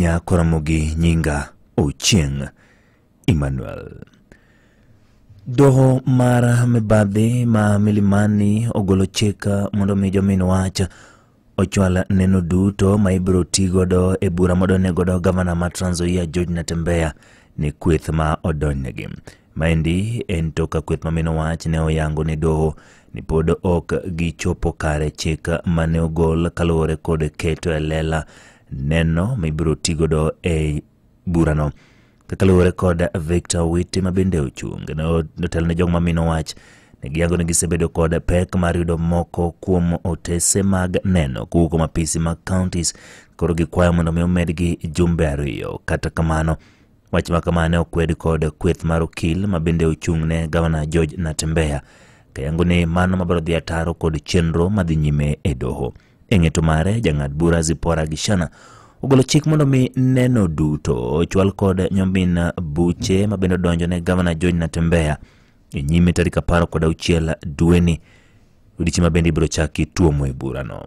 Nyakoromogi Nyinga Ochieng Emmanuel. Doho mar mibadhi ma Milimani ogolo chik mondo mi jomin wach ochwala neno duto ma ibiro tigodo e bura modone godo gavana ma Trans Nzoia George Natembeya ni kweth ma odonjnegi. Maendi en toka kweth ma mino wach ne oyango ni doho ni pod ok gichopo kare chik mane ogol kaluwore kod keto e lela neno ma ibiro tigodo e burano. Kaluwore kod Victor Witi ma bende ochung notel ne jong ma mino wach ne giyango ni gisebedo kod pek mar yudo moko kuom otese mag neno kuko mapisi mag counties, koro gikwayo mondo mi omedgi jumbe ariyo. Kata kamano wach ma kamane okwed kod kweth mar okil ma bende ochung ne gavana George Natembeya kayango ni mano mabiro dhi ataro kod chenro madhi nyime e doho. Eng'eto mare jang'ad bura Zipora Gishana ogolo chik mondo mi neno duto ochwal kod nyombin buche ma bende donjo ne gavana George Natembeya e nyime tarik 16 dweni, odiochieng' ma bende ibiro chaki tuomo e burano.